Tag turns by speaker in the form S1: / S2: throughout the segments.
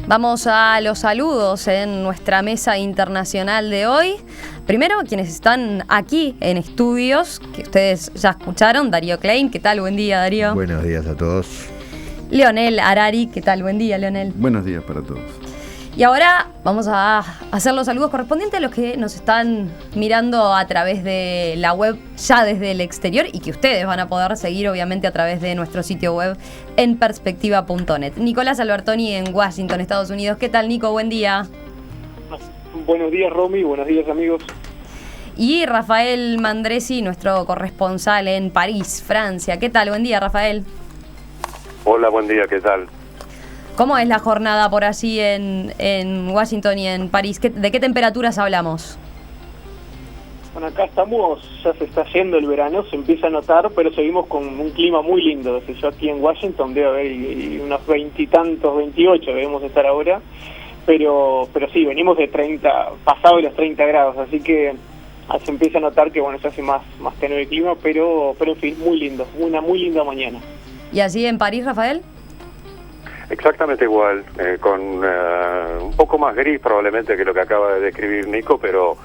S1: Vamos a los saludos en nuestra mesa internacional de hoy. Primero, quienes están aquí en estudios, que ustedes ya escucharon, Darío Klein. ¿Qué tal? Buen día, Darío.
S2: Buenos días a todos.
S1: Leonel Harari. ¿Qué tal? Buen día, Leonel.
S3: Buenos días para todos.
S1: Y ahora vamos a hacer los saludos correspondientes a los que nos están mirando a través de la web ya desde el exterior y que ustedes van a poder seguir obviamente a través de nuestro sitio web en perspectiva.net. Nicolás Albertoni en Washington, Estados Unidos. ¿Qué tal, Nico? Buen día.
S4: Buenos días, Romy. Buenos días, amigos.
S1: Y Rafael Mandresi, nuestro corresponsal en París, Francia. ¿Qué tal? Buen día, Rafael.
S5: Hola, buen día. ¿Qué tal?
S1: ¿Cómo es la jornada por allí en Washington y en París? ¿De qué temperaturas hablamos?
S4: Bueno, acá estamos, ya se está yendo el verano, se empieza a notar, pero seguimos con un clima muy lindo. Desde yo aquí en Washington debe haber unos 20 y tantos, 28 debemos estar ahora, pero sí, venimos de 30, pasado de los 30 grados, así que se empieza a notar que bueno, se hace más tenue el clima, pero en fin, muy lindo, una muy linda mañana.
S1: ¿Y allí en París, Rafael?
S5: Exactamente igual, con un poco más gris probablemente que lo que acaba de describir Nico, pero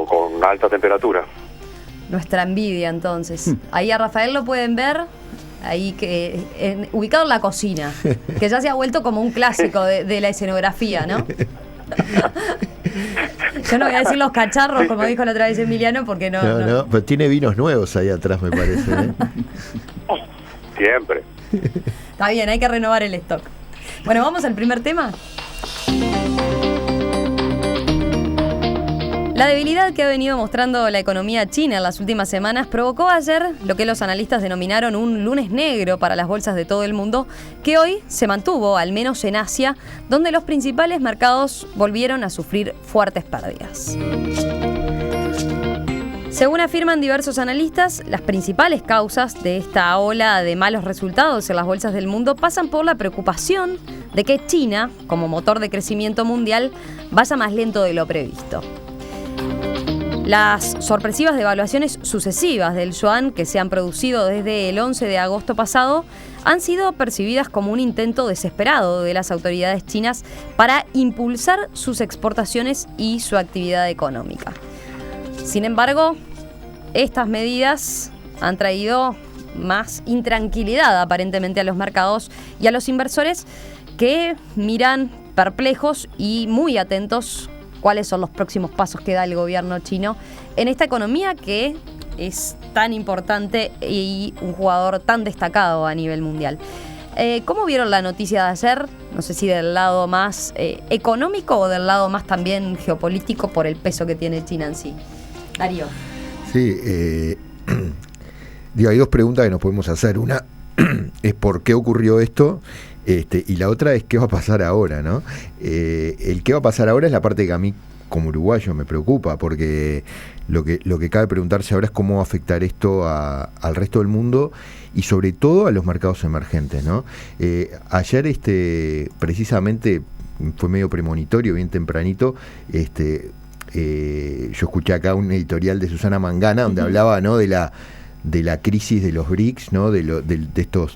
S5: con alta temperatura. Nuestra
S1: envidia, entonces. Ahí a Rafael lo pueden ver, ahí ubicado en la cocina, que ya se ha vuelto como un clásico de la escenografía, ¿no? Yo no voy a decir los cacharros, como dijo la otra vez Emiliano, porque no.
S2: No, pero tiene vinos nuevos ahí atrás, me parece, ¿eh?
S5: Siempre.
S1: Está bien, hay que renovar el stock. Bueno, ¿vamos al primer tema? La debilidad que ha venido mostrando la economía china en las últimas semanas provocó ayer lo que los analistas denominaron un lunes negro para las bolsas de todo el mundo, que hoy se mantuvo, al menos en Asia, donde los principales mercados volvieron a sufrir fuertes pérdidas. Según afirman diversos analistas, las principales causas de esta ola de malos resultados en las bolsas del mundo pasan por la preocupación de que China, como motor de crecimiento mundial, vaya más lento de lo previsto. Las sorpresivas devaluaciones sucesivas del yuan que se han producido desde el 11 de agosto pasado han sido percibidas como un intento desesperado de las autoridades chinas para impulsar sus exportaciones y su actividad económica. Sin embargo, estas medidas han traído más intranquilidad aparentemente a los mercados y a los inversores que miran perplejos y muy atentos cuáles son los próximos pasos que da el gobierno chino en esta economía que es tan importante y un jugador tan destacado a nivel mundial. ¿Cómo vieron la noticia de ayer? No sé si del lado más económico o del lado más también geopolítico por el peso que tiene China en sí. Darío.
S2: Sí, hay dos preguntas que nos podemos hacer. Una es por qué ocurrió esto, y la otra es qué va a pasar ahora, ¿no? El qué va a pasar ahora es la parte que a mí como uruguayo me preocupa, porque lo que cabe preguntarse ahora es cómo va a afectar esto al resto del mundo y sobre todo a los mercados emergentes, ¿no? Ayer precisamente fue medio premonitorio, bien tempranito, yo escuché acá un editorial de Susana Mangana donde hablaba, ¿no?, de la crisis de los BRICS, ¿no?, de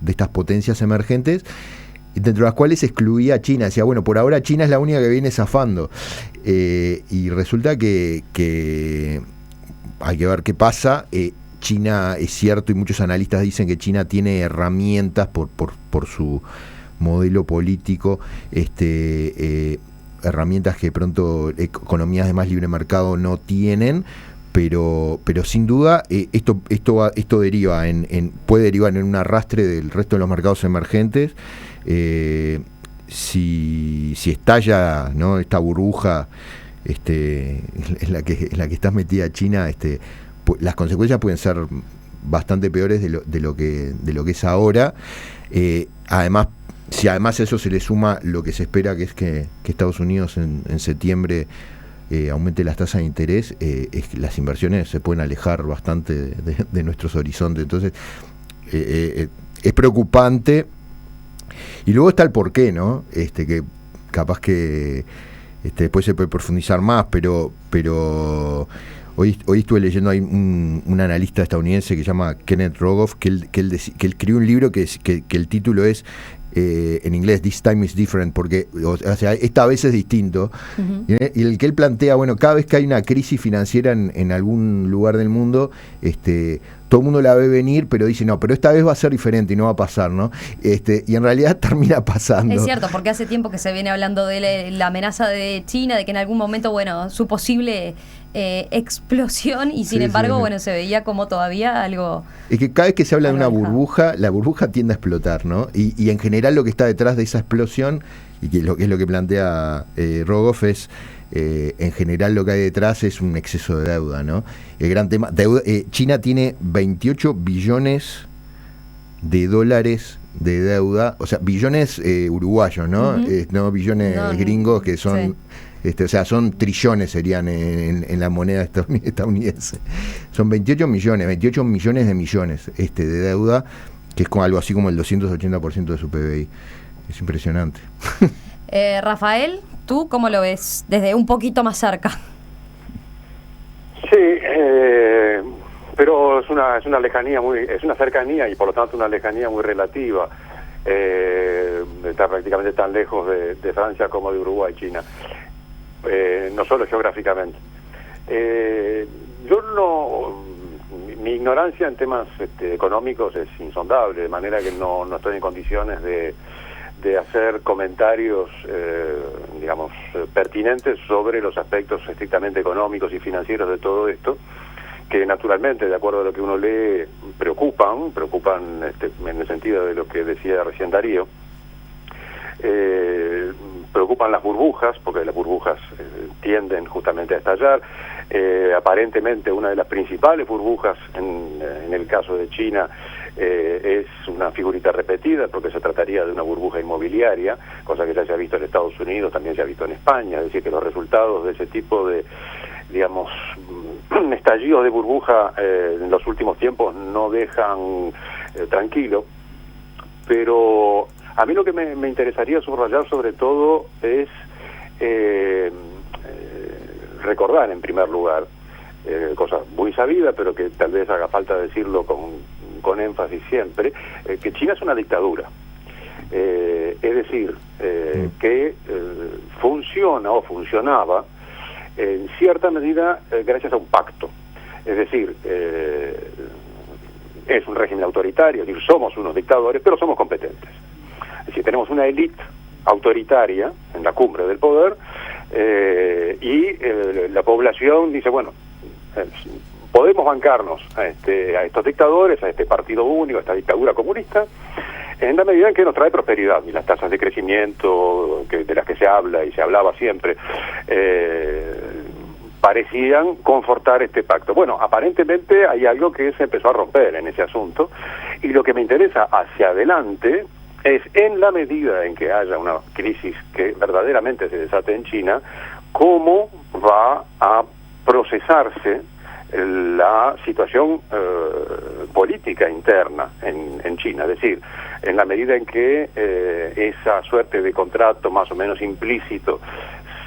S2: estas potencias emergentes, dentro de las cuales excluía a China. Decía, bueno, por ahora China es la única que viene zafando, y resulta que hay que ver qué pasa. China, es cierto, y muchos analistas dicen que China tiene herramientas por su modelo político, herramientas que pronto economías de más libre mercado no tienen, pero sin duda esto puede derivar en un arrastre del resto de los mercados emergentes. Si estalla, ¿no?, esta burbuja en la que está metida China, las consecuencias pueden ser bastante peores de lo que es ahora. Además, si además a eso se le suma lo que se espera, que es que Estados Unidos en septiembre aumente las tasas de interés, es que las inversiones se pueden alejar bastante de nuestros horizontes. Entonces, es preocupante. Y luego está el porqué, ¿no? Que capaz que después se puede profundizar más, pero hoy estuve leyendo, hay un analista estadounidense que se llama Kenneth Rogoff, que él escribió un libro que el título es en inglés, this time is different, porque o sea, esta vez es distinto. Y el que él plantea, bueno, cada vez que hay una crisis financiera en algún lugar del mundo, todo el mundo la ve venir, pero dice, no, pero esta vez va a ser diferente y no va a pasar, ¿no? Y en realidad termina pasando.
S1: Es cierto, porque hace tiempo que se viene hablando de la amenaza de China, de que en algún momento, bueno, su posible explosión, y sin embargo, bueno, se veía como todavía algo...
S2: Es que cada vez que se habla de una
S1: alejado.
S2: burbuja, la burbuja tiende a explotar, ¿no? Y en general lo que está detrás de esa explosión, y que es lo que plantea Rogoff, es... en general lo que hay detrás es un exceso de deuda, ¿no? El gran tema, China tiene 28 billones de dólares de deuda, o sea, billones uruguayos, ¿no? No billones gringos que son, o sea, son trillones serían en la moneda estadounidense. Son 28 millones de millones de deuda, que es como algo así como el 280% de su PBI. Es impresionante.
S1: Rafael, ¿tú cómo lo ves desde un poquito más cerca?
S5: Sí, pero es una lejanía es una cercanía y por lo tanto una lejanía muy relativa. Está prácticamente tan lejos de Francia como de Uruguay, China, no solo geográficamente. Mi ignorancia en temas económicos es insondable, de manera que no estoy en condiciones de hacer comentarios, digamos, pertinentes sobre los aspectos estrictamente económicos y financieros de todo esto, que naturalmente, de acuerdo a lo que uno lee, preocupan en el sentido de lo que decía recién Darío. Preocupan las burbujas, porque las burbujas tienden justamente a estallar. Aparentemente una de las principales burbujas en el caso de China es una figurita repetida, porque se trataría de una burbuja inmobiliaria, cosa que ya se ha visto en Estados Unidos, también se ha visto en España. Es decir, que los resultados de ese tipo de, digamos, estallidos de burbuja en los últimos tiempos no dejan tranquilo. Pero a mí lo que me interesaría subrayar sobre todo es recordar en primer lugar, cosa muy sabida, pero que tal vez haga falta decirlo con énfasis siempre, que China es una dictadura. Es decir, que funciona o funcionaba en cierta medida gracias a un pacto. Es decir, es un régimen autoritario, es decir, somos unos dictadores, pero somos competentes. Es decir, tenemos una élite autoritaria en la cumbre del poder, y la población dice, bueno, podemos bancarnos a estos dictadores, a este partido único, a esta dictadura comunista, en la medida en que nos trae prosperidad, y las tasas de crecimiento de las que se habla y se hablaba siempre parecían confortar este pacto. Bueno, aparentemente hay algo que se empezó a romper en ese asunto, y lo que me interesa hacia adelante es, en la medida en que haya una crisis que verdaderamente se desate en China, cómo va a procesarse la situación política interna en China. Es decir, en la medida en que esa suerte de contrato más o menos implícito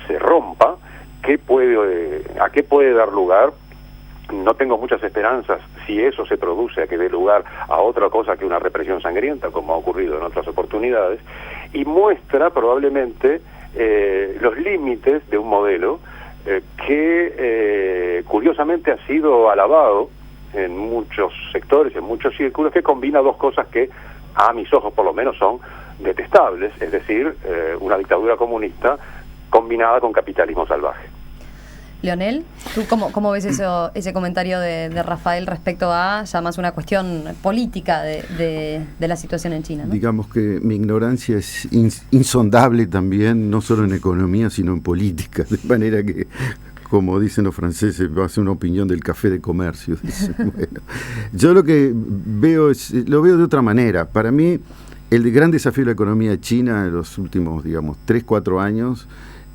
S5: se rompa, ¿a qué puede dar lugar? No tengo muchas esperanzas si eso se produce a que dé lugar a otra cosa que una represión sangrienta, como ha ocurrido en otras oportunidades, y muestra probablemente los límites de un modelo que curiosamente ha sido alabado en muchos sectores, en muchos círculos, que combina dos cosas que a mis ojos por lo menos son detestables, es decir, una dictadura comunista combinada con capitalismo salvaje.
S1: Leonel, ¿tú cómo ves ese comentario de Rafael respecto a ya más una cuestión política de la situación en China, ¿no?
S3: Digamos que mi ignorancia es insondable también, no solo en economía, sino en política, de manera que, como dicen los franceses, va a ser una opinión del café de comercio. Bueno, yo lo que veo lo veo de otra manera. Para mí, el gran desafío de la economía china en los últimos, digamos, 3-4 años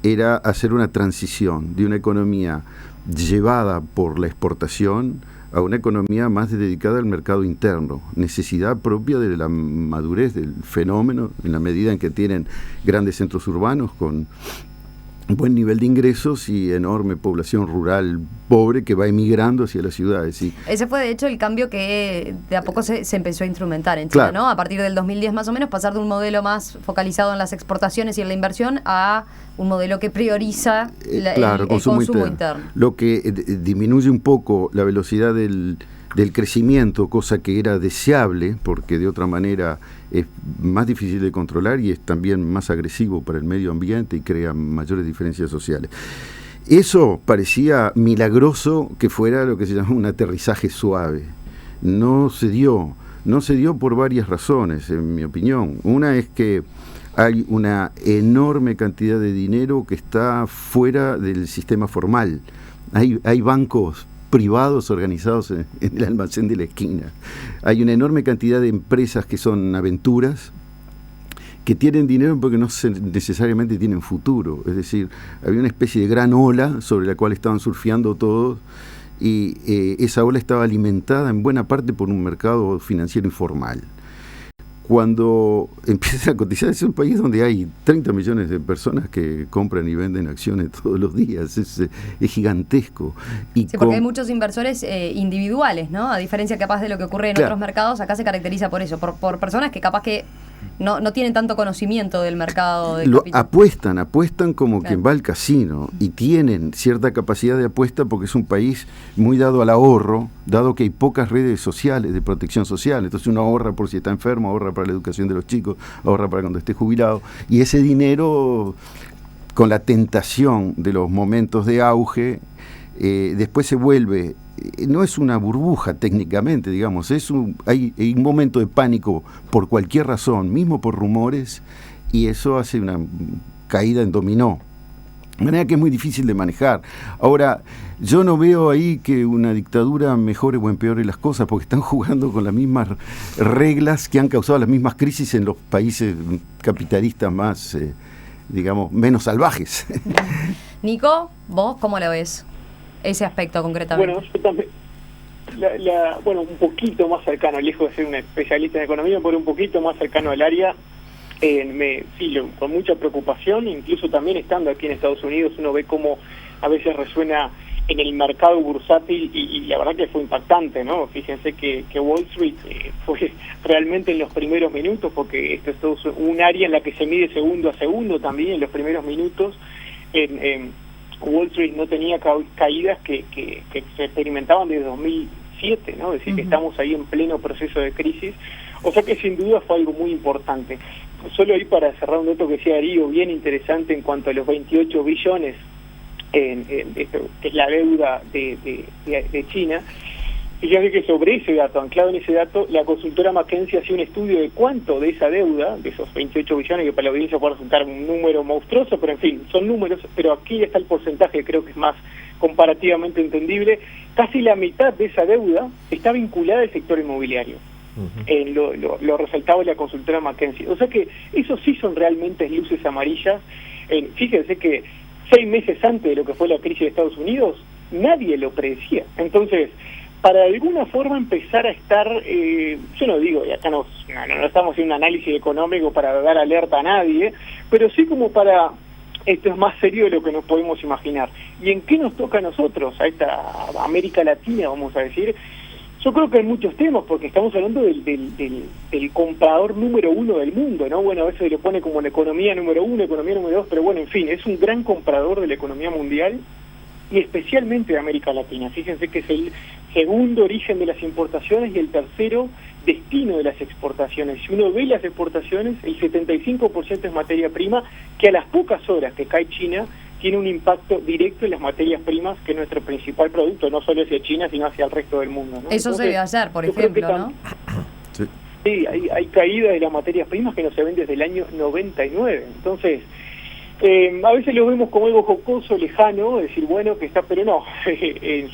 S3: era hacer una transición de una economía llevada por la exportación a una economía más dedicada al mercado interno, necesidad propia de la madurez del fenómeno, en la medida en que tienen grandes centros urbanos con buen nivel de ingresos y enorme población rural pobre que va emigrando hacia las ciudades. Y
S1: ese fue de hecho el cambio que de a poco se empezó a instrumentar en China, claro, ¿no? A partir del 2010 más o menos, pasar de un modelo más focalizado en las exportaciones y en la inversión a un modelo que prioriza el consumo interno.
S3: Lo que disminuye un poco la velocidad del crecimiento, cosa que era deseable, porque de otra manera es más difícil de controlar y es también más agresivo para el medio ambiente y crea mayores diferencias sociales. Eso parecía milagroso que fuera lo que se llama un aterrizaje suave. No se dio por varias razones, en mi opinión. Una es que hay una enorme cantidad de dinero que está fuera del sistema formal. Hay bancos privados organizados en el almacén de la esquina. Hay una enorme cantidad de empresas que son aventuras, que tienen dinero porque no necesariamente tienen futuro. Es decir, había una especie de gran ola sobre la cual estaban surfeando todos y esa ola estaba alimentada en buena parte por un mercado financiero informal. Cuando empieza a cotizar, es un país donde hay 30 millones de personas que compran y venden acciones todos los días, es gigantesco.
S1: Sí, porque hay muchos inversores individuales, ¿no? A diferencia capaz de lo que ocurre en otros mercados, acá se caracteriza por eso, por personas que capaz que no tienen tanto conocimiento del mercado del capital.
S3: Apuestan como quien va al casino y tienen cierta capacidad de apuesta porque es un país muy dado al ahorro, dado que hay pocas redes sociales de protección social. Entonces uno ahorra por si está enfermo, ahorra para la educación de los chicos, ahorra para cuando esté jubilado. Y ese dinero, con la tentación de los momentos de auge, después se vuelve... No es una burbuja técnicamente, digamos, hay un momento de pánico por cualquier razón, mismo por rumores, y eso hace una caída en dominó. De manera que es muy difícil de manejar. Ahora, yo no veo ahí que una dictadura mejore o empeore las cosas, porque están jugando con las mismas reglas que han causado las mismas crisis en los países capitalistas más, digamos, menos salvajes.
S1: Nico, ¿vos cómo lo ves? Ese aspecto concretamente.
S4: Bueno, yo también, un poquito más cercano, lejos de ser un especialista en economía, pero un poquito más cercano al área, con mucha preocupación, incluso también estando aquí en Estados Unidos, uno ve cómo a veces resuena en el mercado bursátil y la verdad que fue impactante, ¿no? Fíjense que Wall Street fue realmente en los primeros minutos, porque esto es un área en la que se mide segundo a segundo también, en los primeros minutos, Wall Street no tenía caídas que se experimentaban desde 2007, ¿no? Es decir, que estamos ahí en pleno proceso de crisis. O sea que sin duda fue algo muy importante. Solo ahí para cerrar un dato que decía Darío, bien interesante en cuanto a los 28 billones, que es la deuda de China. Fíjate que sobre ese dato, anclado en ese dato, la consultora McKinsey hacía un estudio de cuánto de esa deuda, de esos 28 billones, que para la audiencia puede resultar un número monstruoso, pero en fin, son números, pero aquí está el porcentaje, creo que es más comparativamente entendible. Casi la mitad de esa deuda está vinculada al sector inmobiliario. Lo resaltaba la consultora McKinsey. O sea que esos sí son realmente luces amarillas. Fíjense que 6 meses antes de lo que fue la crisis de Estados Unidos, nadie lo predecía. Entonces, para de alguna forma empezar a estar, yo no digo, y acá no estamos haciendo un análisis económico para dar alerta a nadie, pero sí como para, esto es más serio de lo que nos podemos imaginar. ¿Y en qué nos toca a nosotros, a esta América Latina, vamos a decir? Yo creo que hay muchos temas, porque estamos hablando del comprador número 1 del mundo, ¿no? Bueno, a veces se le pone como la economía número 1, economía número 2, pero bueno, en fin, es un gran comprador de la economía mundial, y especialmente de América Latina. Fíjense que es el segundo origen de las importaciones y el tercero destino de las exportaciones. Si uno ve las exportaciones, el 75% es materia prima, que a las pocas horas que cae China, tiene un impacto directo en las materias primas, que es nuestro principal producto, no solo hacia China, sino hacia el resto del mundo, ¿no?
S1: Eso se debe hacer, por ejemplo, ¿no?
S4: Sí, hay caída de las materias primas que no se ven desde el año 99. Entonces, a veces lo vemos como algo jocoso, lejano, decir, bueno, que está, pero no,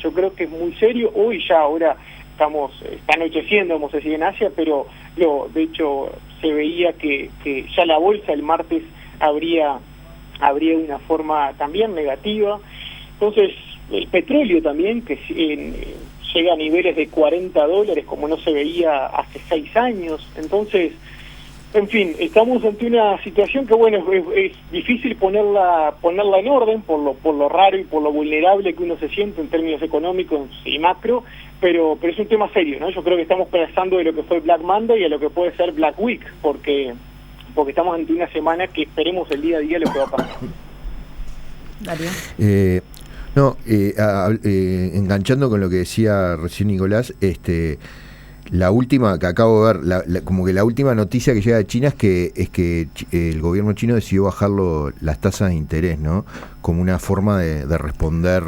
S4: yo creo que es muy serio. Hoy ya, ahora está anocheciendo, vamos a decir, en Asia, pero de hecho se veía que ya la bolsa el martes habría una forma también negativa. Entonces, el petróleo también, que llega a niveles de $40, como no se veía hace 6 años. Entonces, En fin, estamos ante una situación que, bueno, es difícil ponerla en orden por lo raro y por lo vulnerable que uno se siente en términos económicos y macro, pero es un tema serio, ¿no? Yo creo que estamos pasando de lo que fue Black Monday a lo que puede ser Black Week, porque estamos ante una semana que esperemos el día a día lo que va a pasar.
S1: Darío.
S2: Enganchando con lo que decía recién Nicolás, la última que acabo de ver, como que la última noticia que llega de China es que el gobierno chino decidió bajar las tasas de interés, ¿no? Como una forma de responder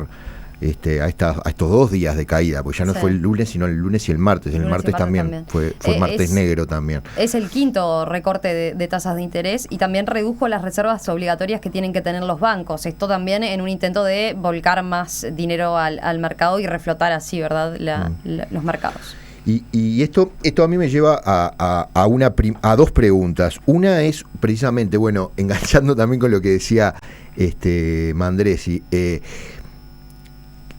S2: a estos 2 días de caída, porque ya no fue el lunes, sino el lunes y el martes. El martes también fue martes negro también.
S1: Es el quinto recorte de tasas de interés y también redujo las reservas obligatorias que tienen que tener los bancos. Esto también en un intento de volcar más dinero al mercado y reflotar así, ¿verdad?, los mercados.
S2: Y esto a mí me lleva a 2 preguntas. Una es precisamente, bueno, enganchando también con lo que decía Mandresi,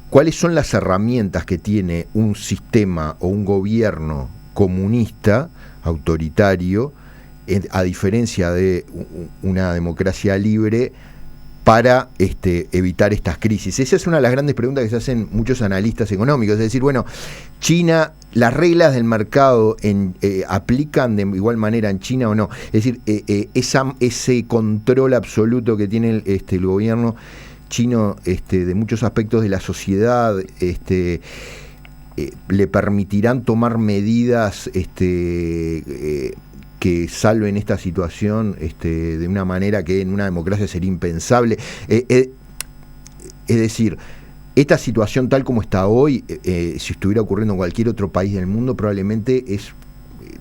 S2: ¿cuáles son las herramientas que tiene un sistema o un gobierno comunista, autoritario, a diferencia de una democracia libre, para evitar estas crisis? Esa es una de las grandes preguntas que se hacen muchos analistas económicos. Es decir, bueno, China, ¿las reglas del mercado aplican de igual manera en China o no? Es decir, ese control absoluto que tiene el gobierno chino de muchos aspectos de la sociedad, le permitirán tomar medidas que salven esta situación de una manera que en una democracia sería impensable. Es decir, esta situación tal como está hoy, si estuviera ocurriendo en cualquier otro país del mundo, probablemente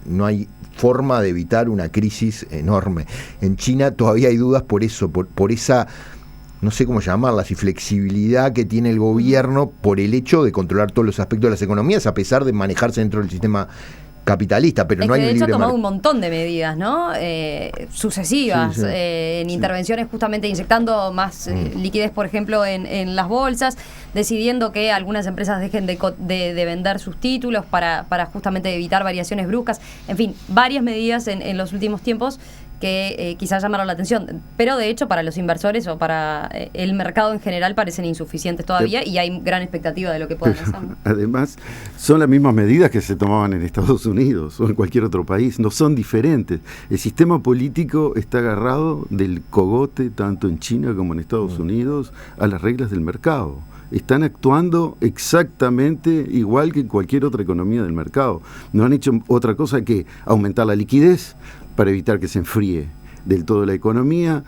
S2: no hay forma de evitar una crisis enorme. En China todavía hay dudas por eso, por esa, no sé cómo llamarla, si flexibilidad que tiene el gobierno por el hecho de controlar todos los aspectos de las economías, a pesar de manejarse dentro del sistema capitalista, pero no hay un libre mercado. De hecho ha tomado
S1: un montón de medidas, ¿no? Sucesivas, en intervenciones justamente inyectando más liquidez, por ejemplo, en las bolsas, decidiendo que algunas empresas dejen de vender sus títulos para justamente evitar variaciones bruscas. En fin, varias medidas en los últimos tiempos que quizás llamaron la atención, pero de hecho para los inversores o para el mercado en general parecen insuficientes todavía y hay gran expectativa de lo que puedan hacer, ¿no?
S3: Además, son las mismas medidas que se tomaban en Estados Unidos o en cualquier otro país, no son diferentes. El sistema político está agarrado del cogote, tanto en China como en Estados Unidos, a las reglas del mercado. Están actuando exactamente igual que cualquier otra economía del mercado. No han hecho otra cosa que aumentar la liquidez para evitar que se enfríe del todo la economía.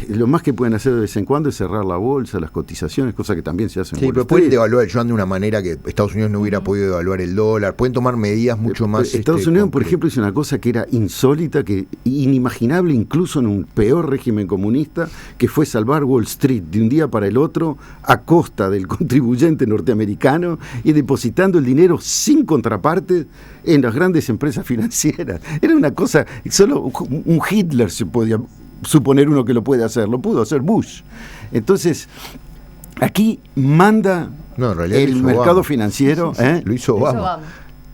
S3: Lo más que pueden hacer de vez en cuando es cerrar la bolsa, las cotizaciones, cosa que también se hacen.
S2: Sí, pero pueden devaluar el yuan de una manera que Estados Unidos no hubiera podido devaluar el dólar. Pueden tomar medidas mucho más...
S3: Estados Unidos, por ejemplo, hizo una cosa que era insólita, que inimaginable incluso en un peor régimen comunista, que fue salvar Wall Street de un día para el otro a costa del contribuyente norteamericano y depositando el dinero sin contraparte en las grandes empresas financieras. Era una cosa, solo un Hitler se podía suponer uno que lo puede hacer, lo pudo hacer Bush. Entonces, aquí manda el mercado financiero.
S2: Lo hizo Obama.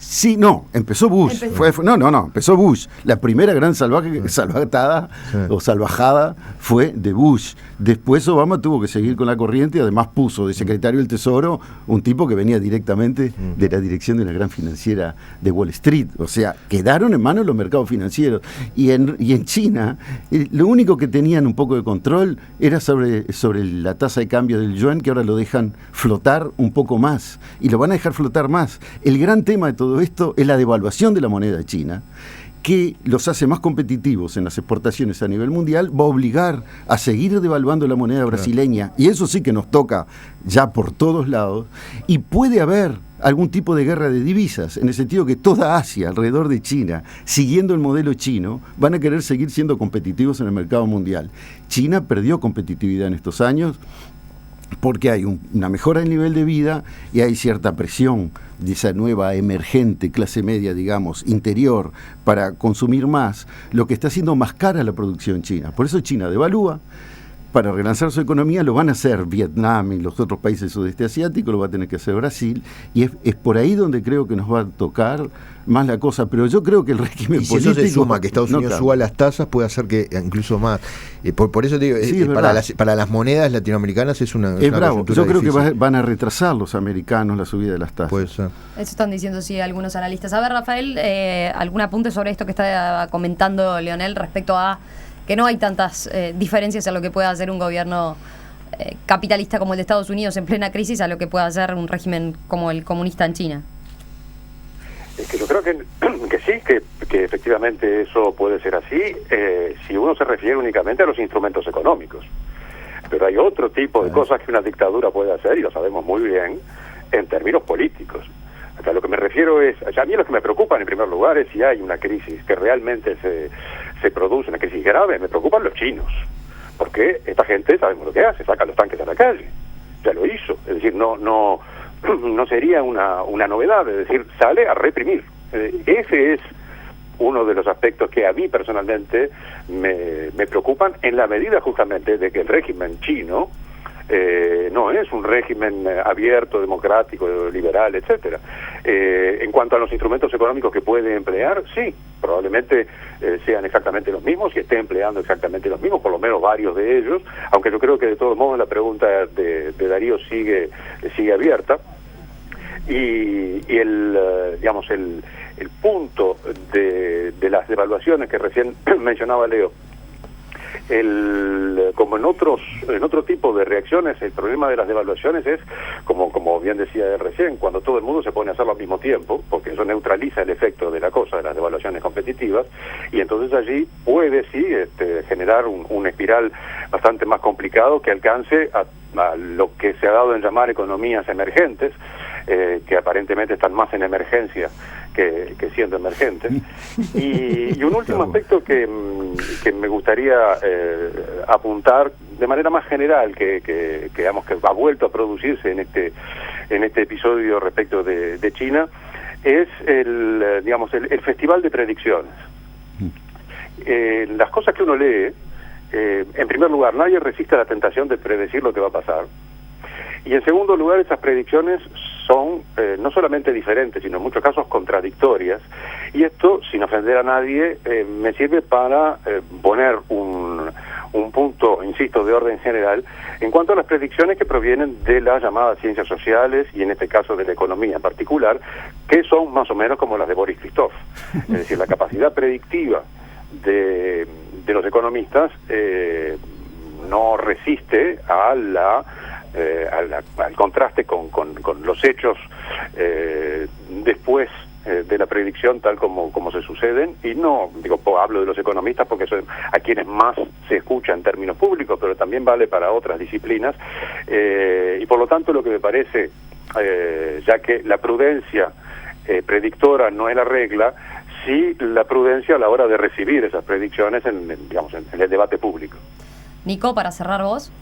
S3: Sí, no, empezó Bush. Empezó Bush. La primera gran salvajada o salvajada fue de Bush. Después Obama tuvo que seguir con la corriente y además puso de secretario del Tesoro un tipo que venía directamente de la dirección de la gran financiera de Wall Street. O sea, quedaron en manos los mercados financieros. Y en China, lo único que tenían un poco de control era sobre la tasa de cambio del yuan, que ahora lo dejan flotar un poco más. Y lo van a dejar flotar más. El gran tema de todo esto es la devaluación de la moneda china, que los hace más competitivos en las exportaciones a nivel mundial, va a obligar a seguir devaluando la moneda brasileña, y eso sí que nos toca ya por todos lados, y puede haber algún tipo de guerra de divisas, en el sentido que toda Asia alrededor de China, siguiendo el modelo chino, van a querer seguir siendo competitivos en el mercado mundial. China perdió competitividad en estos años, porque hay una mejora del nivel de vida y hay cierta presión de esa nueva emergente clase media, digamos, interior, para consumir más, lo que está haciendo más cara la producción china. Por eso China devalúa, para relanzar su economía lo van a hacer Vietnam y los otros países del sudeste asiático, lo va a tener que hacer Brasil, y es por ahí donde creo que nos va a tocar más la cosa, pero yo creo que el régimen
S2: político... Y si
S3: político,
S2: eso se suma, que Estados Unidos suba las tasas, puede hacer que incluso más... por eso te digo,
S3: sí,
S2: para las monedas latinoamericanas es una
S3: bravo. Yo creo
S2: difícil.
S3: Que van a retrasar los americanos la subida de las tasas.
S2: Puede ser.
S1: Eso están diciendo, sí, algunos analistas. A ver, Rafael, ¿algún apunte sobre esto que está comentando Leonel respecto a que no hay tantas diferencias en lo que pueda hacer un gobierno capitalista como el de Estados Unidos en plena crisis a lo que pueda hacer un régimen como el comunista en China?
S5: Es que yo creo que sí, que efectivamente eso puede ser así, si uno se refiere únicamente a los instrumentos económicos. Pero hay otro tipo de cosas que una dictadura puede hacer, y lo sabemos muy bien, en términos políticos. O sea, lo que me refiero es, a mí lo que me preocupa en primer lugar es si hay una crisis que realmente se produce, una crisis grave, me preocupan los chinos. Porque esta gente, sabemos lo que hace, saca los tanques a la calle. Ya lo hizo. Es decir, no sería una novedad, es decir, sale a reprimir. Ese es uno de los aspectos que a mí personalmente me preocupan, en la medida justamente de que el régimen chino no es un régimen abierto, democrático, liberal, etcétera. En cuanto a los instrumentos económicos que puede emplear, sí, probablemente sean exactamente los mismos y esté empleando exactamente los mismos, por lo menos varios de ellos, aunque yo creo que de todos modos la pregunta de Darío sigue abierta. Y el punto de las devaluaciones que recién mencionaba Leo, como en otro tipo de reacciones, el problema de las devaluaciones es, como bien decía él recién, cuando todo el mundo se pone a hacerlo al mismo tiempo, porque eso neutraliza el efecto de la cosa, de las devaluaciones competitivas, y entonces allí puede sí generar un espiral bastante más complicado que alcance a lo que se ha dado en llamar economías emergentes, que aparentemente están más en emergencia que siendo emergentes. Y un último aspecto que me gustaría apuntar de manera más general, que digamos que ha vuelto a producirse en este episodio respecto de China, es el festival de predicciones. Las cosas que uno lee, en primer lugar, nadie resiste a la tentación de predecir lo que va a pasar. Y en segundo lugar, esas predicciones son no solamente diferentes, sino en muchos casos contradictorias. Y esto, sin ofender a nadie, me sirve para poner un punto, insisto, de orden general, en cuanto a las predicciones que provienen de las llamadas ciencias sociales, y en este caso de la economía en particular, que son más o menos como las de Boris Christoph. Es decir, la capacidad predictiva de los economistas no resiste al contraste con los hechos después de la predicción tal como se suceden, y no hablo de los economistas porque son a quienes más se escucha en términos públicos, pero también vale para otras disciplinas, y por lo tanto lo que me parece, ya que la prudencia predictora no es la regla, sí la prudencia a la hora de recibir esas predicciones en el debate público.
S1: Nico, para cerrar vos.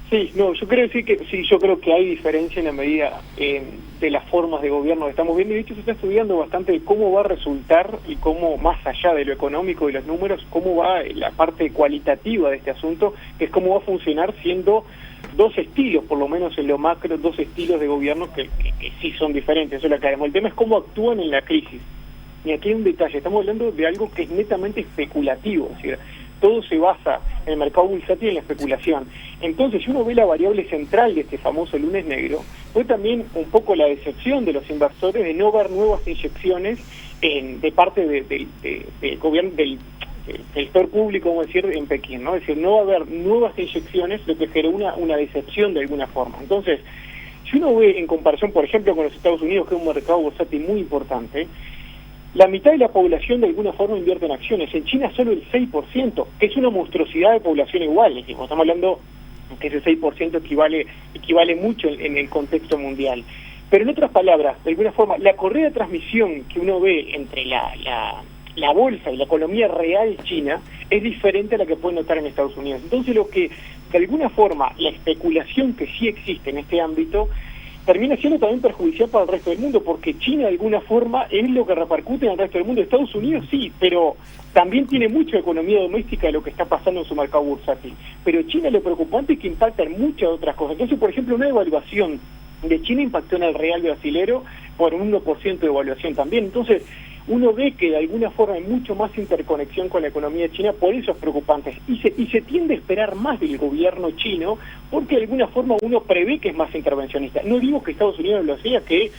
S4: Sí, no, yo quiero decir que sí, yo creo que hay diferencia en la medida de las formas de gobierno que estamos viendo, y de hecho se está estudiando bastante de cómo va a resultar y cómo, más allá de lo económico y los números, cómo va la parte cualitativa de este asunto, que es cómo va a funcionar siendo dos estilos, por lo menos en lo macro, dos estilos de gobierno que sí son diferentes, eso lo aclaramos. El tema es cómo actúan en la crisis. Y aquí hay un detalle, estamos hablando de algo que es netamente especulativo, es decir, todo se basa en el mercado bursátil y en la especulación. Entonces, si uno ve la variable central de este famoso lunes negro, fue también un poco la decepción de los inversores de no ver nuevas inyecciones de parte del gobierno, del sector público, vamos a decir, en Pekín, ¿no? Es decir, no va a haber nuevas inyecciones, lo que generó una decepción de alguna forma. Entonces, si uno ve en comparación, por ejemplo, con los Estados Unidos, que es un mercado bursátil muy importante, la mitad de la población de alguna forma invierte en acciones. En China solo el 6%, que es una monstruosidad de población igual. Estamos hablando que ese 6% equivale mucho en el contexto mundial. Pero en otras palabras, de alguna forma, la correa de transmisión que uno ve entre la bolsa y la economía real china es diferente a la que puede notar en Estados Unidos. Entonces, lo que, de alguna forma, la especulación que sí existe en este ámbito termina siendo también perjudicial para el resto del mundo, porque China de alguna forma es lo que repercute en el resto del mundo. Estados Unidos sí, pero también tiene mucha economía doméstica de lo que está pasando en su mercado bursátil. Pero China lo preocupante es que impacta en muchas otras cosas. Entonces, por ejemplo, una devaluación de China impactó en el real brasilero por un 1% de evaluación también. Entonces, uno ve que de alguna forma hay mucho más interconexión con la economía china, por eso es preocupante. Y se tiende a esperar más del gobierno chino, porque de alguna forma uno prevé que es más intervencionista. No digo que Estados Unidos lo sea, que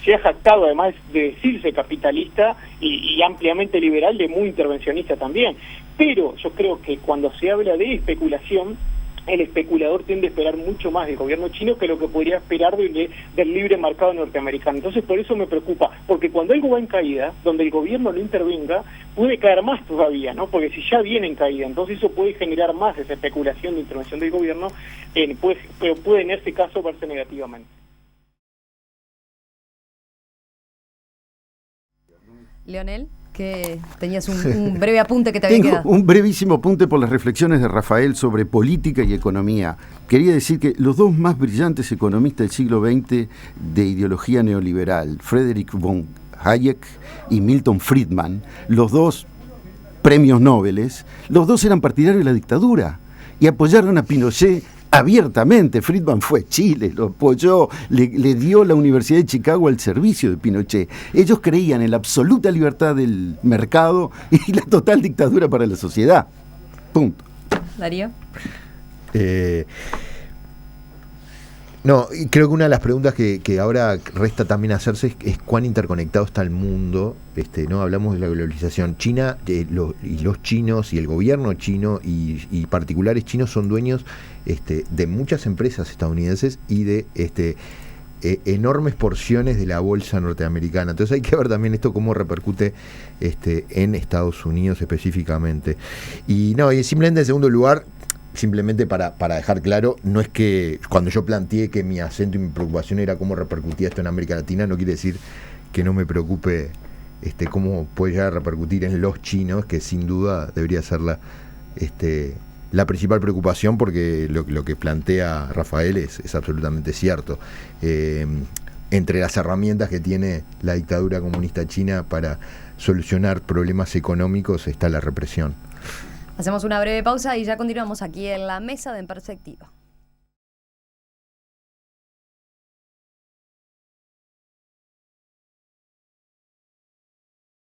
S4: se ha jactado, además de decirse capitalista y ampliamente liberal, de muy intervencionista también. Pero yo creo que cuando se habla de especulación, el especulador tiende a esperar mucho más del gobierno chino que lo que podría esperar del libre mercado norteamericano. Entonces por eso me preocupa, porque cuando algo va en caída, donde el gobierno no intervenga, puede caer más todavía, ¿no? Porque si ya viene en caída, entonces eso puede generar más esa especulación de intervención del gobierno, pero puede en este caso verse negativamente.
S1: Leonel, que tenías un breve apunte que te había
S3: Tengo
S1: quedado.
S3: un brevísimo apunte por las reflexiones de Rafael sobre política y economía. Quería decir que los dos más brillantes economistas del siglo XX de ideología neoliberal, Friedrich von Hayek y Milton Friedman, los dos premios Nobel, los dos eran partidarios de la dictadura y apoyaron a Pinochet abiertamente. Friedman fue a Chile, lo apoyó, le dio la Universidad de Chicago al servicio de Pinochet. Ellos creían en la absoluta libertad del mercado y la total dictadura para la sociedad. Punto.
S1: Darío.
S2: No, y creo que una de las preguntas que ahora resta también hacerse es cuán interconectado está el mundo. No hablamos de la globalización. China y los chinos y el gobierno chino y particulares chinos son dueños de muchas empresas estadounidenses y de enormes porciones de la bolsa norteamericana. Entonces hay que ver también esto cómo repercute en Estados Unidos específicamente. Y simplemente en segundo lugar, simplemente para dejar claro, no es que cuando yo planteé que mi acento y mi preocupación era cómo repercutía esto en América Latina, no quiere decir que no me preocupe cómo puede llegar a repercutir en los chinos, que sin duda debería ser la principal preocupación, porque lo que plantea Rafael es absolutamente cierto. Entre las herramientas que tiene la dictadura comunista china para solucionar problemas económicos está la represión.
S1: Hacemos una breve pausa y ya continuamos aquí en la mesa de En Perspectiva.